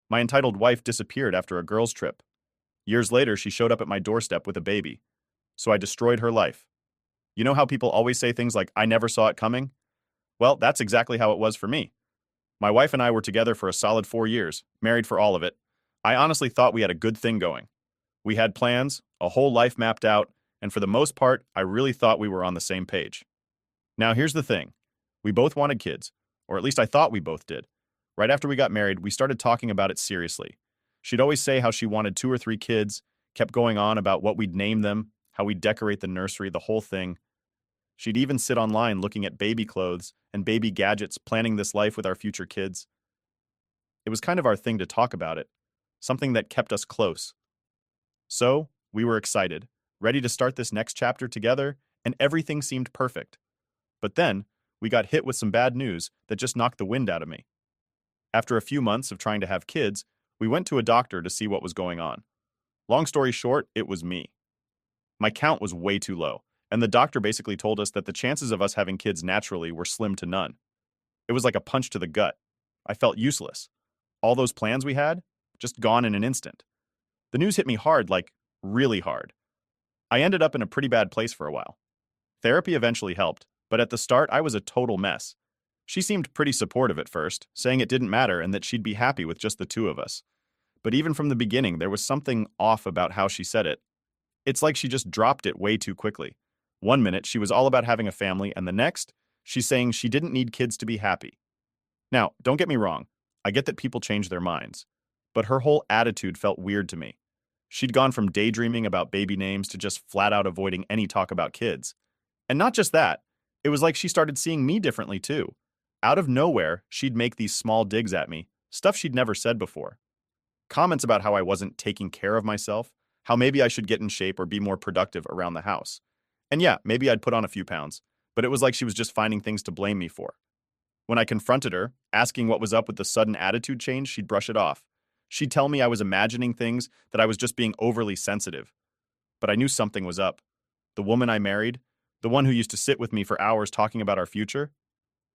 My entitled wife disappeared after a girls' trip. Years later, she showed up at my doorstep with a baby. So I destroyed her life. You know how people always say things like, I never saw it coming? Well, that's exactly how it was for me. My wife and I were together for a solid 4 years, married for all of it. I honestly thought we had a good thing going. We had plans, a whole life mapped out, and for the most part, I really thought we were on the same page. Now, here's the thing. We both wanted kids, or at least I thought we both did. Right after we got married, we started talking about it seriously. She'd always say how she wanted 2 or 3 kids, kept going on about what we'd name them, how we'd decorate the nursery, the whole thing. She'd even sit online looking at baby clothes and baby gadgets, planning this life with our future kids. It was kind of our thing to talk about it, something that kept us close. So, we were excited, ready to start this next chapter together, and everything seemed perfect. But then, we got hit with some bad news that just knocked the wind out of me. After a few months of trying to have kids, we went to a doctor to see what was going on. Long story short, it was me. My count was way too low, and the doctor basically told us that the chances of us having kids naturally were slim to none. It was like a punch to the gut. I felt useless. All those plans we had, just gone in an instant. The news hit me hard, like really hard. I ended up in a pretty bad place for a while. Therapy eventually helped, but at the start I was a total mess. She seemed pretty supportive at first, saying it didn't matter and that she'd be happy with just the two of us. But even from the beginning, there was something off about how she said it. It's like she just dropped it way too quickly. One minute, she was all about having a family, and the next, she's saying she didn't need kids to be happy. Now, don't get me wrong, I get that people change their minds. But her whole attitude felt weird to me. She'd gone from daydreaming about baby names to just flat out avoiding any talk about kids. And not just that, it was like she started seeing me differently too. Out of nowhere, she'd make these small digs at me, stuff she'd never said before. Comments about how I wasn't taking care of myself, how maybe I should get in shape or be more productive around the house. And yeah, maybe I'd put on a few pounds, but it was like she was just finding things to blame me for. When I confronted her, asking what was up with the sudden attitude change, she'd brush it off. She'd tell me I was imagining things, that I was just being overly sensitive. But I knew something was up. The woman I married, the one who used to sit with me for hours talking about our future,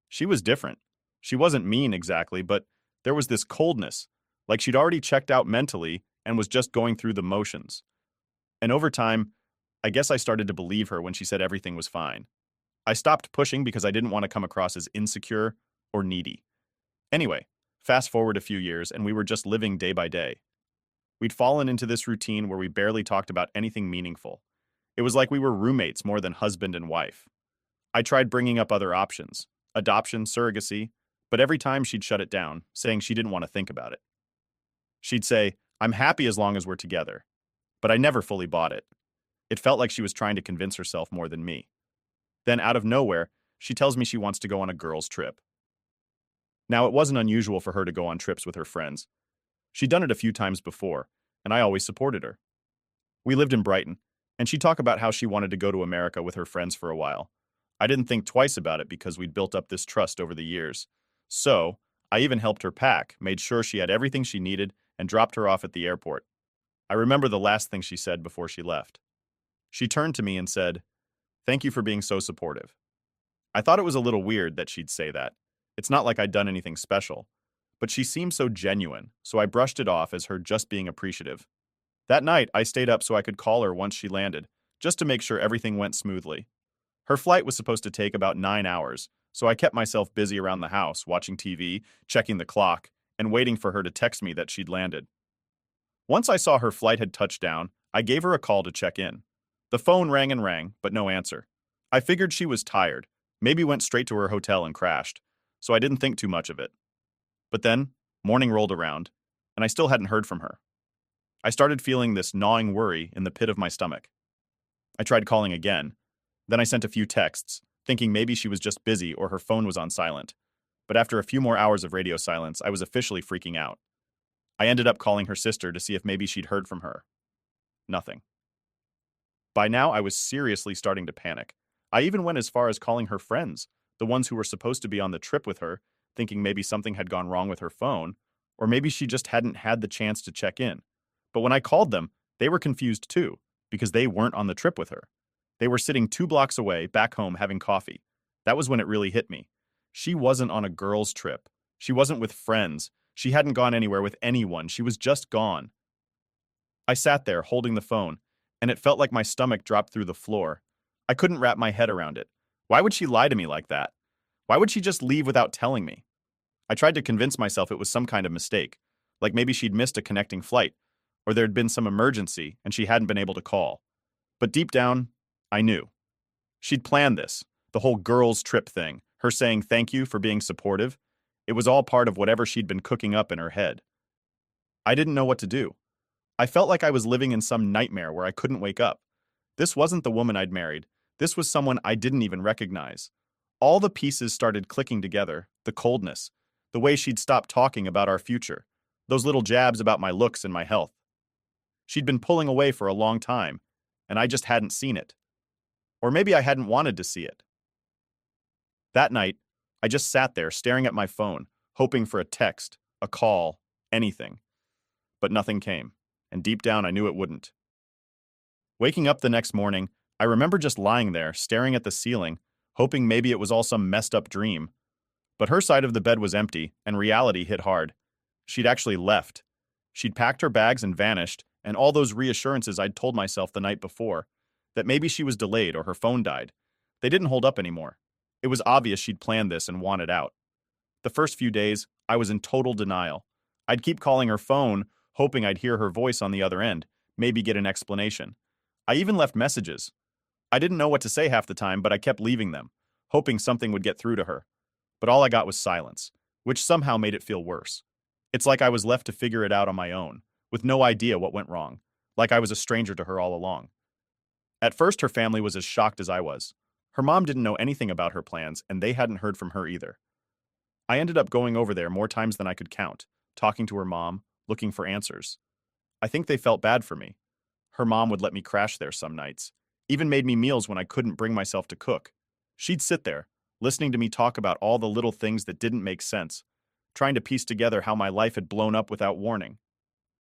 she was different. She wasn't mean exactly, but there was this coldness, like she'd already checked out mentally and was just going through the motions. And over time, I guess I started to believe her when she said everything was fine. I stopped pushing because I didn't want to come across as insecure or needy. Anyway, fast forward a few years and we were just living day by day. We'd fallen into this routine where we barely talked about anything meaningful. It was like we were roommates more than husband and wife. I tried bringing up other options, adoption, surrogacy, but every time she'd shut it down, saying she didn't want to think about it. She'd say, I'm happy as long as we're together. But I never fully bought it. It felt like she was trying to convince herself more than me. Then, out of nowhere, she tells me she wants to go on a girls' trip. Now, it wasn't unusual for her to go on trips with her friends. She'd done it a few times before, and I always supported her. We lived in Brighton, and she'd talk about how she wanted to go to America with her friends for a while. I didn't think twice about it because we'd built up this trust over the years. So, I even helped her pack, made sure she had everything she needed, and dropped her off at the airport. I remember the last thing she said before she left. She turned to me and said, "Thank you for being so supportive." I thought it was a little weird that she'd say that. It's not like I'd done anything special. But she seemed so genuine, so I brushed it off as her just being appreciative. That night, I stayed up so I could call her once she landed, just to make sure everything went smoothly. Her flight was supposed to take about 9 hours, so I kept myself busy around the house, watching TV, checking the clock, and waiting for her to text me that she'd landed. Once I saw her flight had touched down, I gave her a call to check in. The phone rang and rang, but no answer. I figured she was tired, maybe went straight to her hotel and crashed, so I didn't think too much of it. But then, morning rolled around, and I still hadn't heard from her. I started feeling this gnawing worry in the pit of my stomach. I tried calling again. Then I sent a few texts, thinking maybe she was just busy or her phone was on silent. But after a few more hours of radio silence, I was officially freaking out. I ended up calling her sister to see if maybe she'd heard from her. Nothing. By now, I was seriously starting to panic. I even went as far as calling her friends, the ones who were supposed to be on the trip with her, thinking maybe something had gone wrong with her phone, or maybe she just hadn't had the chance to check in. But when I called them, they were confused too, because they weren't on the trip with her. They were sitting 2 blocks away, back home, having coffee. That was when it really hit me. She wasn't on a girls' trip. She wasn't with friends. She hadn't gone anywhere with anyone, she was just gone. I sat there, holding the phone, and it felt like my stomach dropped through the floor. I couldn't wrap my head around it. Why would she lie to me like that? Why would she just leave without telling me? I tried to convince myself it was some kind of mistake, like maybe she'd missed a connecting flight, or there'd been some emergency and she hadn't been able to call. But deep down, I knew. She'd planned this, the whole girls' trip thing, her saying thank you for being supportive. It was all part of whatever she'd been cooking up in her head. I didn't know what to do. I felt like I was living in some nightmare where I couldn't wake up. This wasn't the woman I'd married. This was someone I didn't even recognize. All the pieces started clicking together, the coldness, the way she'd stopped talking about our future, those little jabs about my looks and my health. She'd been pulling away for a long time, and I just hadn't seen it. Or maybe I hadn't wanted to see it. That night, I just sat there staring at my phone, hoping for a text, a call, anything. But nothing came, and deep down I knew it wouldn't. Waking up the next morning, I remember just lying there, staring at the ceiling, hoping maybe it was all some messed up dream. But her side of the bed was empty, and reality hit hard. She'd actually left. She'd packed her bags and vanished, and all those reassurances I'd told myself the night before, that maybe she was delayed or her phone died, they didn't hold up anymore. It was obvious she'd planned this and wanted out. The first few days, I was in total denial. I'd keep calling her phone, hoping I'd hear her voice on the other end, maybe get an explanation. I even left messages. I didn't know what to say half the time, but I kept leaving them, hoping something would get through to her. But all I got was silence, which somehow made it feel worse. It's like I was left to figure it out on my own, with no idea what went wrong, like I was a stranger to her all along. At first, her family was as shocked as I was. Her mom didn't know anything about her plans, and they hadn't heard from her either. I ended up going over there more times than I could count, talking to her mom, looking for answers. I think they felt bad for me. Her mom would let me crash there some nights, even made me meals when I couldn't bring myself to cook. She'd sit there, listening to me talk about all the little things that didn't make sense, trying to piece together how my life had blown up without warning.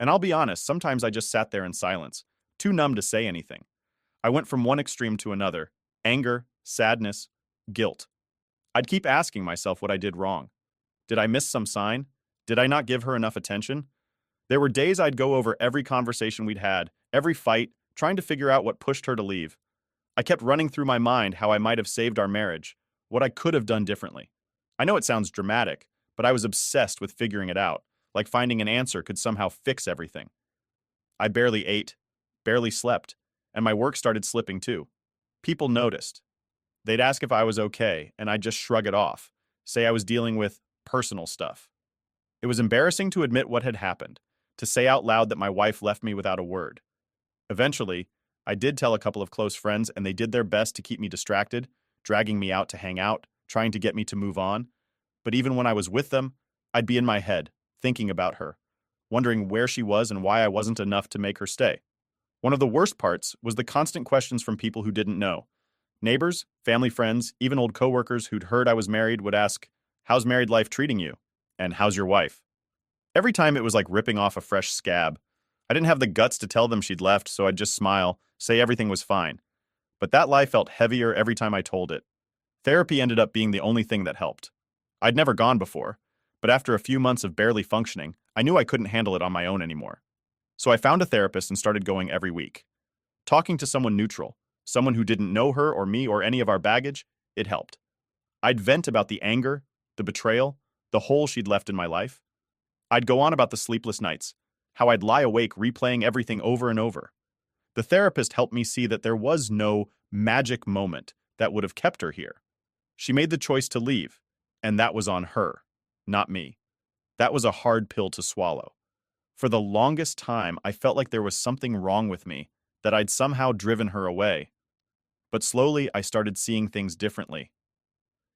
And I'll be honest, sometimes I just sat there in silence, too numb to say anything. I went from one extreme to another: anger, sadness, guilt. I'd keep asking myself what I did wrong. Did I miss some sign? Did I not give her enough attention? There were days I'd go over every conversation we'd had, every fight, trying to figure out what pushed her to leave. I kept running through my mind how I might have saved our marriage, what I could have done differently. I know it sounds dramatic, but I was obsessed with figuring it out, like finding an answer could somehow fix everything. I barely ate, barely slept, and my work started slipping too. People noticed. They'd ask if I was okay, and I'd just shrug it off, say I was dealing with personal stuff. It was embarrassing to admit what had happened, to say out loud that my wife left me without a word. Eventually, I did tell a couple of close friends, and they did their best to keep me distracted, dragging me out to hang out, trying to get me to move on. But even when I was with them, I'd be in my head, thinking about her, wondering where she was and why I wasn't enough to make her stay. One of the worst parts was the constant questions from people who didn't know. Neighbors, family friends, even old coworkers who'd heard I was married would ask, "How's married life treating you?" And "How's your wife?" Every time it was like ripping off a fresh scab. I didn't have the guts to tell them she'd left, so I'd just smile, say everything was fine. But that lie felt heavier every time I told it. Therapy ended up being the only thing that helped. I'd never gone before, but after a few months of barely functioning, I knew I couldn't handle it on my own anymore. So I found a therapist and started going every week. Talking to someone neutral, someone who didn't know her or me or any of our baggage, it helped. I'd vent about the anger, the betrayal, the hole she'd left in my life. I'd go on about the sleepless nights, how I'd lie awake replaying everything over and over. The therapist helped me see that there was no magic moment that would have kept her here. She made the choice to leave, and that was on her, not me. That was a hard pill to swallow. For the longest time, I felt like there was something wrong with me, that I'd somehow driven her away. But slowly, I started seeing things differently.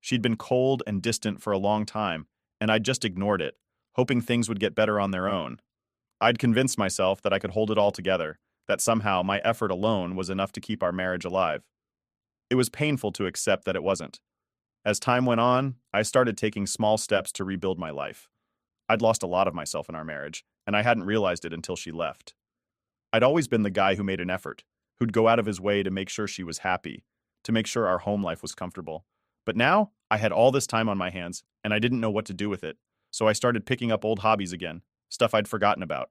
She'd been cold and distant for a long time, and I'd just ignored it, hoping things would get better on their own. I'd convinced myself that I could hold it all together, that somehow my effort alone was enough to keep our marriage alive. It was painful to accept that it wasn't. As time went on, I started taking small steps to rebuild my life. I'd lost a lot of myself in our marriage, and I hadn't realized it until she left. I'd always been the guy who made an effort, who'd go out of his way to make sure she was happy, to make sure our home life was comfortable. But now, I had all this time on my hands, and I didn't know what to do with it. so I started picking up old hobbies again, stuff I'd forgotten about.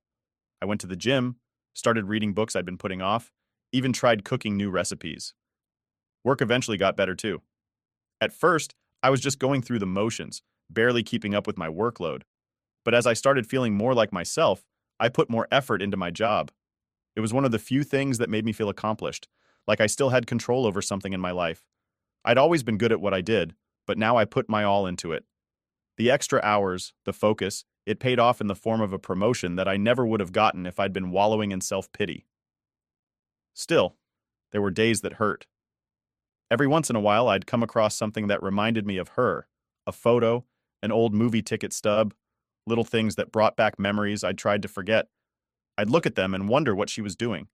I went to the gym, started reading books I'd been putting off, even tried cooking new recipes. Work eventually got better too. At first, I was just going through the motions, barely keeping up with my workload. But as I started feeling more like myself, I put more effort into my job. It was one of the few things that made me feel accomplished, like I still had control over something in my life. I'd always been good at what I did, but now I put my all into it. The extra hours, the focus, it paid off in the form of a promotion that I never would have gotten if I'd been wallowing in self-pity. Still, there were days that hurt. Every once in a while, I'd come across something that reminded me of her, a photo, an old movie ticket stub, little things that brought back memories I'd tried to forget. I'd look at them and wonder what she was doing,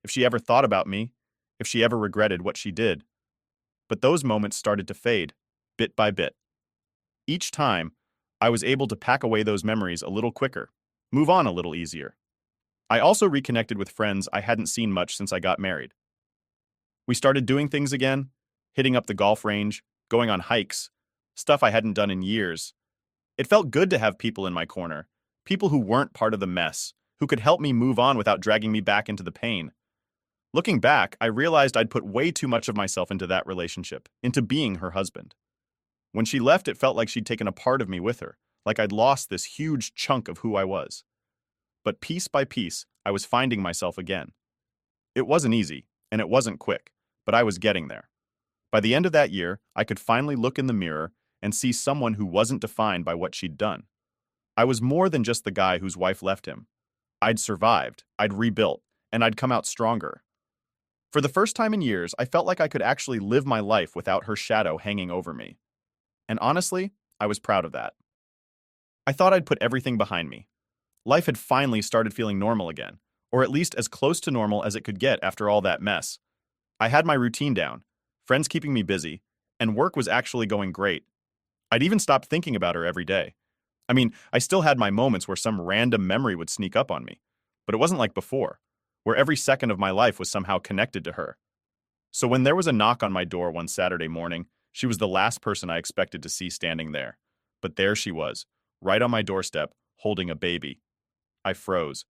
if she ever thought about me, if she ever regretted what she did. But those moments started to fade, bit by bit. Each time, I was able to pack away those memories a little quicker, move on a little easier. I also reconnected with friends I hadn't seen much since I got married. We started doing things again, hitting up the golf range, going on hikes, stuff I hadn't done in years. It felt good to have people in my corner, people who weren't part of the mess, who could help me move on without dragging me back into the pain. Looking back, I realized I'd put way too much of myself into that relationship, into being her husband. When she left, it felt like she'd taken a part of me with her, like I'd lost this huge chunk of who I was. But piece by piece, I was finding myself again. It wasn't easy, and it wasn't quick, but I was getting there. By the end of that year, I could finally look in the mirror and see someone who wasn't defined by what she'd done. I was more than just the guy whose wife left him. I'd survived, I'd rebuilt, and I'd come out stronger. For the first time in years, I felt like I could actually live my life without her shadow hanging over me. And honestly, I was proud of that. I thought I'd put everything behind me. Life had finally started feeling normal again, or at least as close to normal as it could get after all that mess. I had my routine down, friends keeping me busy, and work was actually going great. I'd even stopped thinking about her every day. I mean, I still had my moments where some random memory would sneak up on me, but it wasn't like before, where every second of my life was somehow connected to her. So when there was a knock on my door one Saturday morning, she was the last person I expected to see standing there. But there she was, right on my doorstep, holding a baby. I froze.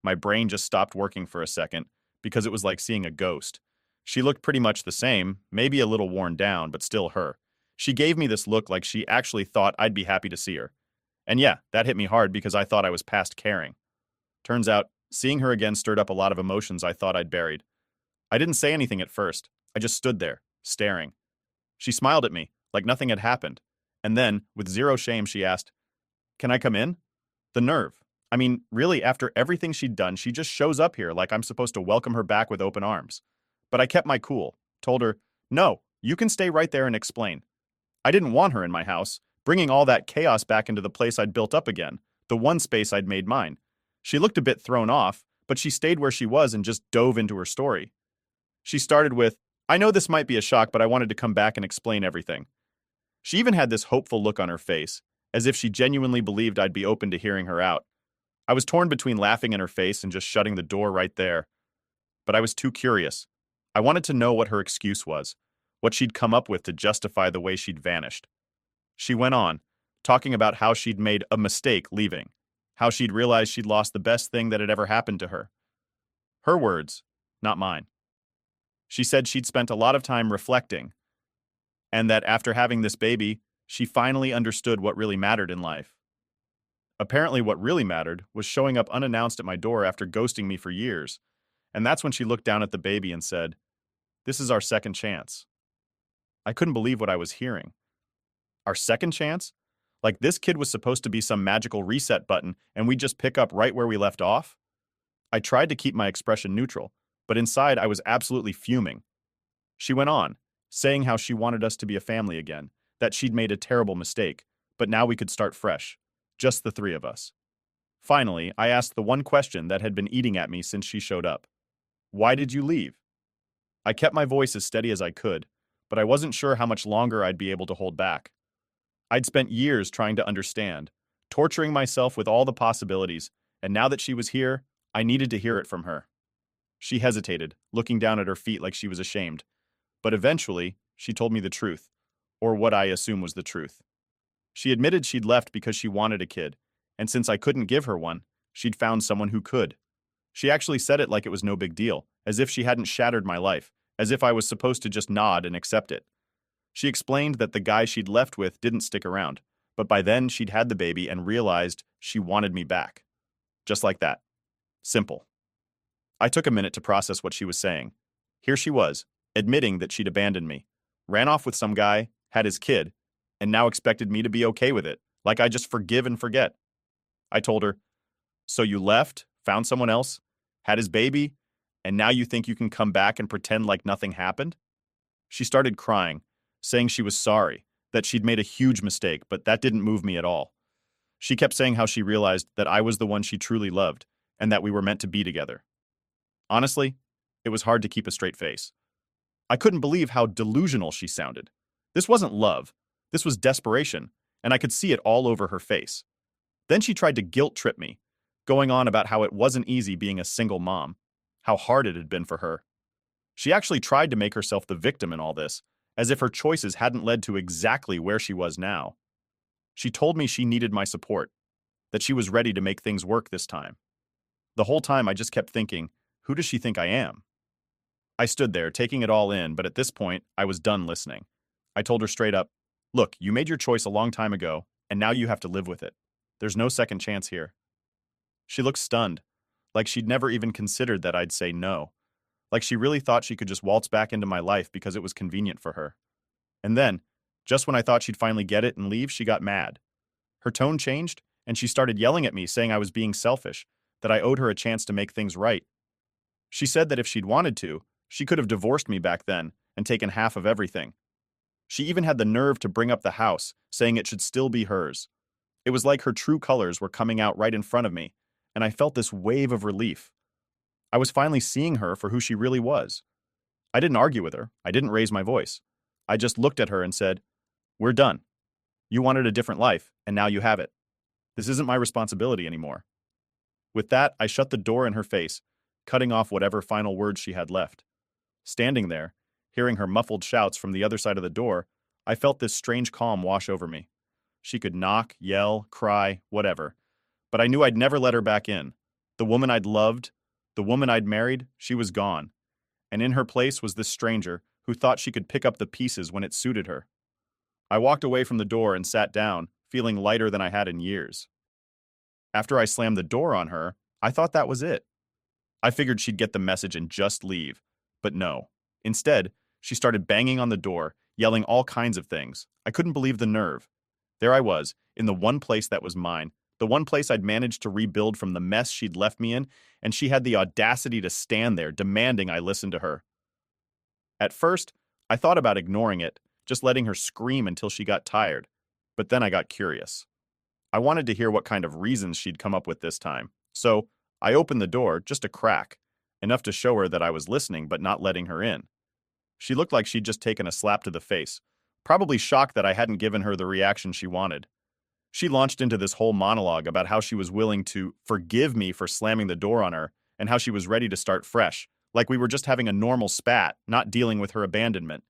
My brain just stopped working for a second, because it was like seeing a ghost. She looked pretty much the same, maybe a little worn down, but still her. She gave me this look like she actually thought I'd be happy to see her. And yeah, that hit me hard because I thought I was past caring. Turns out, seeing her again stirred up a lot of emotions I thought I'd buried. I didn't say anything at first. I just stood there, staring. She smiled at me, like nothing had happened. And then, with zero shame, she asked, "Can I come in?" The nerve. I mean, really, after everything she'd done, she just shows up here like I'm supposed to welcome her back with open arms. But I kept my cool, told her, "No, you can stay right there and explain." I didn't want her in my house, bringing all that chaos back into the place I'd built up again, the one space I'd made mine. She looked a bit thrown off, but she stayed where she was and just dove into her story. She started with, "I know this might be a shock, but I wanted to come back and explain everything." She even had this hopeful look on her face, as if she genuinely believed I'd be open to hearing her out. I was torn between laughing in her face and just shutting the door right there. But I was too curious. I wanted to know what her excuse was, what she'd come up with to justify the way she'd vanished. She went on, talking about how she'd made a mistake leaving, how she'd realized she'd lost the best thing that had ever happened to her. Her words, not mine. She said she'd spent a lot of time reflecting, and that after having this baby, she finally understood what really mattered in life. Apparently, what really mattered was showing up unannounced at my door after ghosting me for years, and that's when she looked down at the baby and said, "This is our second chance." I couldn't believe what I was hearing. Our second chance? Like this kid was supposed to be some magical reset button and we'd just pick up right where we left off? I tried to keep my expression neutral, but inside I was absolutely fuming. She went on, saying how she wanted us to be a family again, that she'd made a terrible mistake, but now we could start fresh, just the three of us. Finally, I asked the one question that had been eating at me since she showed up. "Why did you leave?" I kept my voice as steady as I could, but I wasn't sure how much longer I'd be able to hold back. I'd spent years trying to understand, torturing myself with all the possibilities, and now that she was here, I needed to hear it from her. She hesitated, looking down at her feet like she was ashamed. But eventually, she told me the truth, or what I assume was the truth. She admitted she'd left because she wanted a kid, and since I couldn't give her one, she'd found someone who could. She actually said it like it was no big deal, as if she hadn't shattered my life, as if I was supposed to just nod and accept it. She explained that the guy she'd left with didn't stick around, but by then she'd had the baby and realized she wanted me back. Just like that. Simple. I took a minute to process what she was saying. Here she was, admitting that she'd abandoned me, ran off with some guy, had his kid, and now expected me to be okay with it, like I just forgive and forget. I told her, "So you left, found someone else, had his baby, and now you think you can come back and pretend like nothing happened?" She started crying, saying she was sorry, that she'd made a huge mistake, but that didn't move me at all. She kept saying how she realized that I was the one she truly loved, and that we were meant to be together. Honestly, it was hard to keep a straight face. I couldn't believe how delusional she sounded. This wasn't love. This was desperation, and I could see it all over her face. Then she tried to guilt trip me, going on about how it wasn't easy being a single mom, how hard it had been for her. She actually tried to make herself the victim in all this, as if her choices hadn't led to exactly where she was now. She told me she needed my support, that she was ready to make things work this time. The whole time I just kept thinking, who does she think I am? I stood there, taking it all in, but at this point, I was done listening. I told her straight up, "Look, you made your choice a long time ago, and now you have to live with it. There's no second chance here." She looked stunned, like she'd never even considered that I'd say no, like she really thought she could just waltz back into my life because it was convenient for her. And then, just when I thought she'd finally get it and leave, she got mad. Her tone changed, and she started yelling at me, saying I was being selfish, that I owed her a chance to make things right. She said that if she'd wanted to, she could have divorced me back then and taken half of everything. She even had the nerve to bring up the house, saying it should still be hers. It was like her true colors were coming out right in front of me, and I felt this wave of relief. I was finally seeing her for who she really was. I didn't argue with her. I didn't raise my voice. I just looked at her and said, "We're done. You wanted a different life, and now you have it. This isn't my responsibility anymore." With that, I shut the door in her face, cutting off whatever final words she had left. Standing there, hearing her muffled shouts from the other side of the door, I felt this strange calm wash over me. She could knock, yell, cry, whatever. But I knew I'd never let her back in. The woman I'd loved, the woman I'd married, she was gone. And in her place was this stranger who thought she could pick up the pieces when it suited her. I walked away from the door and sat down, feeling lighter than I had in years. After I slammed the door on her, I thought that was it. I figured she'd get the message and just leave. But no. Instead, she started banging on the door, yelling all kinds of things. I couldn't believe the nerve. There I was, in the one place that was mine, the one place I'd managed to rebuild from the mess she'd left me in, and she had the audacity to stand there, demanding I listen to her. At first, I thought about ignoring it, just letting her scream until she got tired. But then I got curious. I wanted to hear what kind of reasons she'd come up with this time. So, I opened the door, just a crack, enough to show her that I was listening but not letting her in. She looked like she'd just taken a slap to the face, probably shocked that I hadn't given her the reaction she wanted. She launched into this whole monologue about how she was willing to forgive me for slamming the door on her and how she was ready to start fresh, like we were just having a normal spat, not dealing with her abandonment.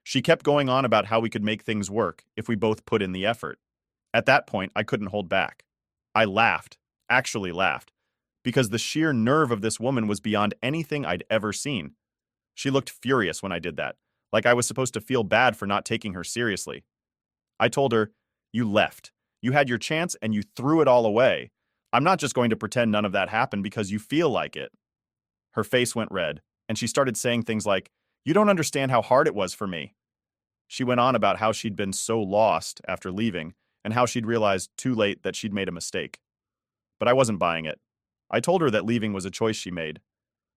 She kept going on about how we could make things work if we both put in the effort. At that point, I couldn't hold back. I laughed, actually laughed, because the sheer nerve of this woman was beyond anything I'd ever seen. She looked furious when I did that, like I was supposed to feel bad for not taking her seriously. I told her, "You left. You had your chance and you threw it all away. I'm not just going to pretend none of that happened because you feel like it." Her face went red, and she started saying things like, "You don't understand how hard it was for me." She went on about how she'd been so lost after leaving, and how she'd realized too late that she'd made a mistake. But I wasn't buying it. I told her that leaving was a choice she made.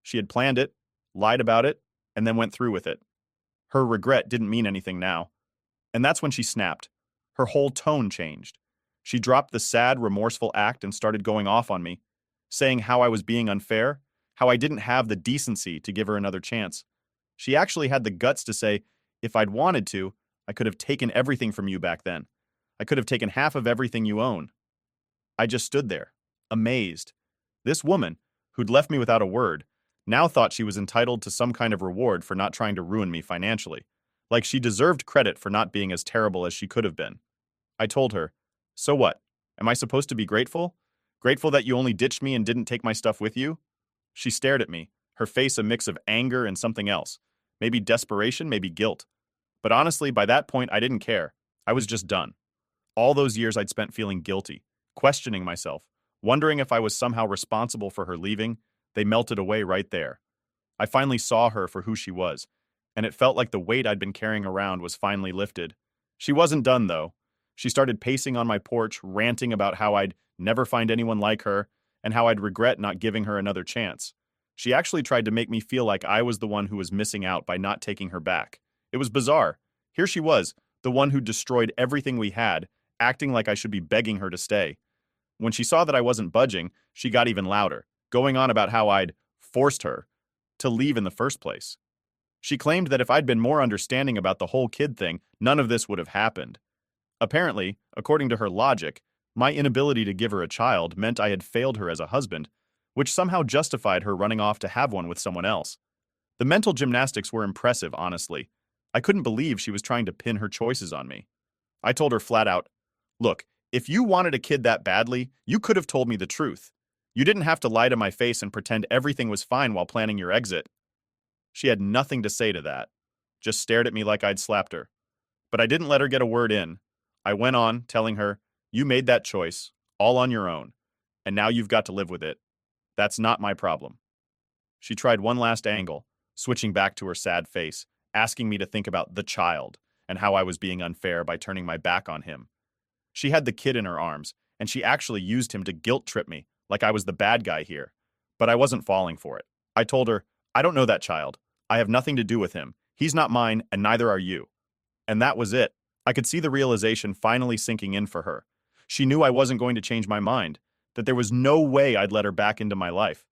She had planned it, lied about it, and then went through with it. Her regret didn't mean anything now. And that's when she snapped. Her whole tone changed. She dropped the sad, remorseful act and started going off on me, saying how I was being unfair, how I didn't have the decency to give her another chance. She actually had the guts to say, if I'd wanted to, I could have taken everything from you back then. I could have taken half of everything you own. I just stood there, amazed. This woman, who'd left me without a word, now thought she was entitled to some kind of reward for not trying to ruin me financially, like she deserved credit for not being as terrible as she could have been. I told her, "So what? Am I supposed to be grateful? Grateful that you only ditched me and didn't take my stuff with you?" She stared at me, her face a mix of anger and something else. Maybe desperation, maybe guilt. But honestly, by that point, I didn't care. I was just done. All those years I'd spent feeling guilty, questioning myself, wondering if I was somehow responsible for her leaving, they melted away right there. I finally saw her for who she was, and it felt like the weight I'd been carrying around was finally lifted. She wasn't done, though. She started pacing on my porch, ranting about how I'd never find anyone like her, and how I'd regret not giving her another chance. She actually tried to make me feel like I was the one who was missing out by not taking her back. It was bizarre. Here she was, the one who destroyed everything we had, acting like I should be begging her to stay. When she saw that I wasn't budging, she got even louder, going on about how I'd forced her to leave in the first place. She claimed that if I'd been more understanding about the whole kid thing, none of this would have happened. Apparently, according to her logic, my inability to give her a child meant I had failed her as a husband, which somehow justified her running off to have one with someone else. The mental gymnastics were impressive, honestly. I couldn't believe she was trying to pin her choices on me. I told her flat out, "Look, if you wanted a kid that badly, you could have told me the truth. You didn't have to lie to my face and pretend everything was fine while planning your exit." She had nothing to say to that, just stared at me like I'd slapped her. But I didn't let her get a word in. I went on, telling her, "You made that choice, all on your own, and now you've got to live with it. That's not my problem." She tried one last angle, switching back to her sad face, asking me to think about the child and how I was being unfair by turning my back on him. She had the kid in her arms, and she actually used him to guilt trip me, like I was the bad guy here. But I wasn't falling for it. I told her, "I don't know that child. I have nothing to do with him. He's not mine, and neither are you." And that was it. I could see the realization finally sinking in for her. She knew I wasn't going to change my mind, that there was no way I'd let her back into my life.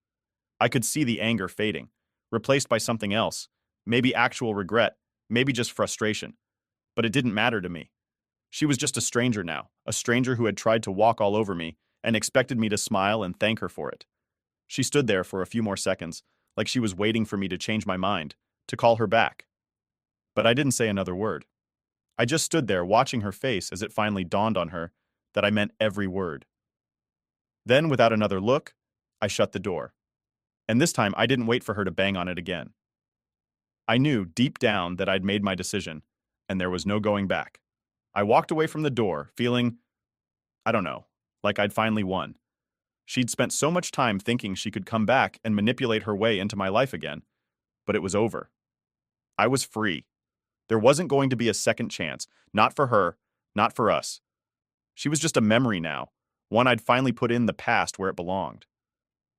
I could see the anger fading, replaced by something else, maybe actual regret, maybe just frustration. But it didn't matter to me. She was just a stranger now, a stranger who had tried to walk all over me and expected me to smile and thank her for it. She stood there for a few more seconds, like she was waiting for me to change my mind, to call her back. But I didn't say another word. I just stood there watching her face as it finally dawned on her that I meant every word. Then, without another look, I shut the door. And this time I didn't wait for her to bang on it again. I knew deep down that I'd made my decision, and there was no going back. I walked away from the door, feeling, I don't know, like I'd finally won. She'd spent so much time thinking she could come back and manipulate her way into my life again, but it was over. I was free. There wasn't going to be a second chance, not for her, not for us. She was just a memory now, one I'd finally put in the past where it belonged.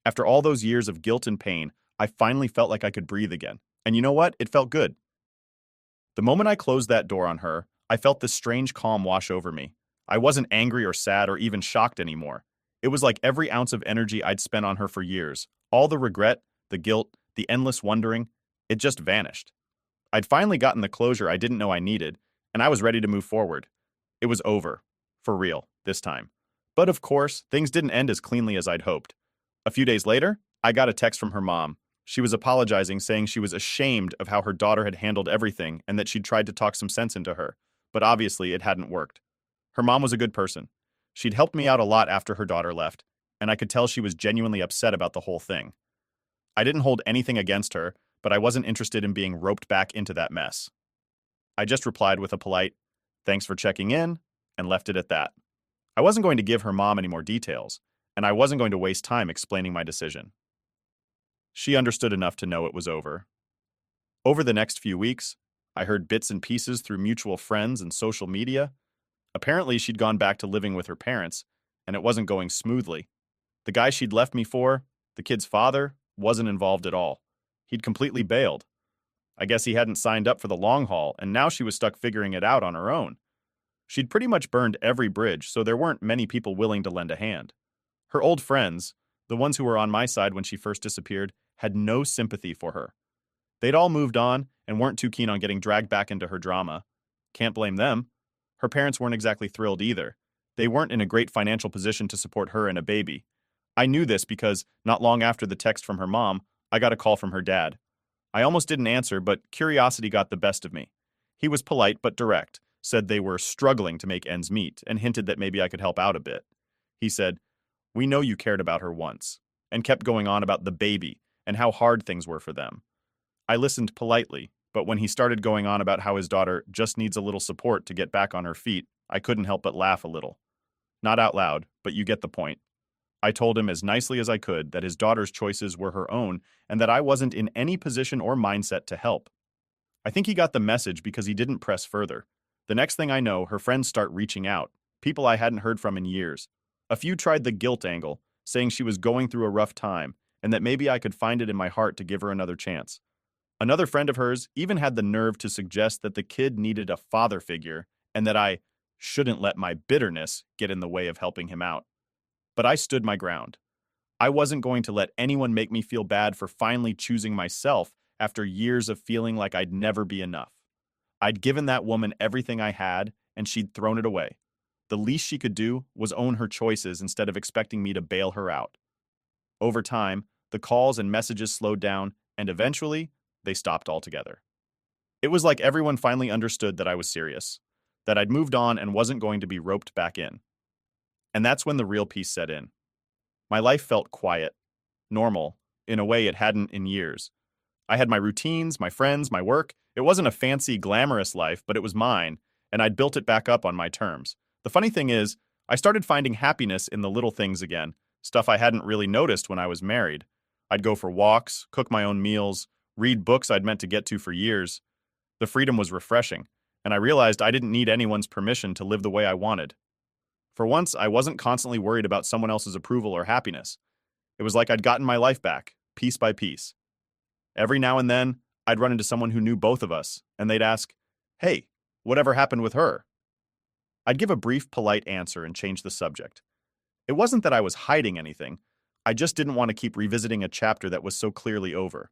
After all those years of guilt and pain, I finally felt like I could breathe again. And you know what? It felt good. The moment I closed that door on her, I felt this strange calm wash over me. I wasn't angry or sad or even shocked anymore. It was like every ounce of energy I'd spent on her for years, all the regret, the guilt, the endless wondering, it just vanished. I'd finally gotten the closure I didn't know I needed, and I was ready to move forward. It was over. For real, this time. But of course, things didn't end as cleanly as I'd hoped. A few days later, I got a text from her mom. She was apologizing, saying she was ashamed of how her daughter had handled everything and that she'd tried to talk some sense into her. But obviously, it hadn't worked. Her mom was a good person. She'd helped me out a lot after her daughter left, and I could tell she was genuinely upset about the whole thing. I didn't hold anything against her, but I wasn't interested in being roped back into that mess. I just replied with a polite, "Thanks for checking in," and left it at that. I wasn't going to give her mom any more details, and I wasn't going to waste time explaining my decision. She understood enough to know it was over. Over the next few weeks, I heard bits and pieces through mutual friends and social media. Apparently, she'd gone back to living with her parents, and it wasn't going smoothly. The guy she'd left me for, the kid's father, wasn't involved at all. He'd completely bailed. I guess he hadn't signed up for the long haul, and now she was stuck figuring it out on her own. She'd pretty much burned every bridge, so there weren't many people willing to lend a hand. Her old friends, the ones who were on my side when she first disappeared, had no sympathy for her. They'd all moved on and weren't too keen on getting dragged back into her drama. Can't blame them. Her parents weren't exactly thrilled either. They weren't in a great financial position to support her and a baby. I knew this because, not long after the text from her mom, I got a call from her dad. I almost didn't answer, but curiosity got the best of me. He was polite but direct, said they were struggling to make ends meet, and hinted that maybe I could help out a bit. He said, "We know you cared about her once," and kept going on about the baby and how hard things were for them. I listened politely, but when he started going on about how his daughter just needs a little support to get back on her feet, I couldn't help but laugh a little. Not out loud, but you get the point. I told him as nicely as I could that his daughter's choices were her own and that I wasn't in any position or mindset to help. I think he got the message because he didn't press further. The next thing I know, her friends start reaching out, people I hadn't heard from in years. A few tried the guilt angle, saying she was going through a rough time and that maybe I could find it in my heart to give her another chance. Another friend of hers even had the nerve to suggest that the kid needed a father figure and that I shouldn't let my bitterness get in the way of helping him out. But I stood my ground. I wasn't going to let anyone make me feel bad for finally choosing myself after years of feeling like I'd never be enough. I'd given that woman everything I had, and she'd thrown it away. The least she could do was own her choices instead of expecting me to bail her out. Over time, the calls and messages slowed down, and eventually, they stopped altogether. It was like everyone finally understood that I was serious, that I'd moved on and wasn't going to be roped back in. And that's when the real peace set in. My life felt quiet, normal, in a way it hadn't in years. I had my routines, my friends, my work. It wasn't a fancy, glamorous life, but it was mine, and I'd built it back up on my terms. The funny thing is, I started finding happiness in the little things again, stuff I hadn't really noticed when I was married. I'd go for walks, cook my own meals, read books I'd meant to get to for years. The freedom was refreshing, and I realized I didn't need anyone's permission to live the way I wanted. For once, I wasn't constantly worried about someone else's approval or happiness. It was like I'd gotten my life back, piece by piece. Every now and then, I'd run into someone who knew both of us, and they'd ask, "Hey, whatever happened with her?" I'd give a brief, polite answer and change the subject. It wasn't that I was hiding anything. I just didn't want to keep revisiting a chapter that was so clearly over.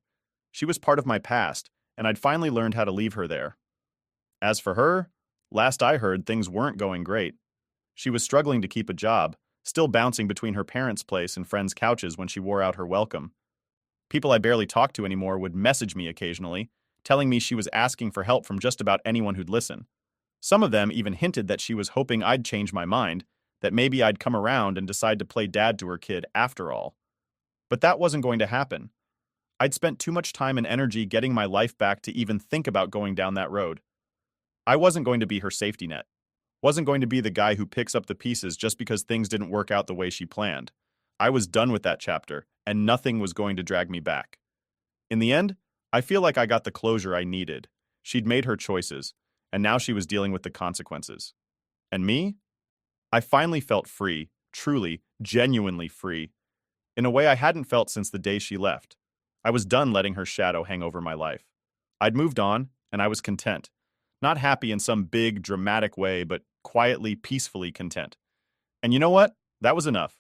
She was part of my past, and I'd finally learned how to leave her there. As for her, last I heard, things weren't going great. She was struggling to keep a job, still bouncing between her parents' place and friends' couches when she wore out her welcome. People I barely talked to anymore would message me occasionally, telling me she was asking for help from just about anyone who'd listen. Some of them even hinted that she was hoping I'd change my mind, that maybe I'd come around and decide to play dad to her kid after all. But that wasn't going to happen. I'd spent too much time and energy getting my life back to even think about going down that road. I wasn't going to be her safety net. Wasn't going to be the guy who picks up the pieces just because things didn't work out the way she planned. I was done with that chapter, and nothing was going to drag me back. In the end, I feel like I got the closure I needed. She'd made her choices, and now she was dealing with the consequences. And me? I finally felt free, truly, genuinely free, in a way I hadn't felt since the day she left. I was done letting her shadow hang over my life. I'd moved on, and I was content. Not happy in some big, dramatic way, but quietly, peacefully content. And you know what? That was enough.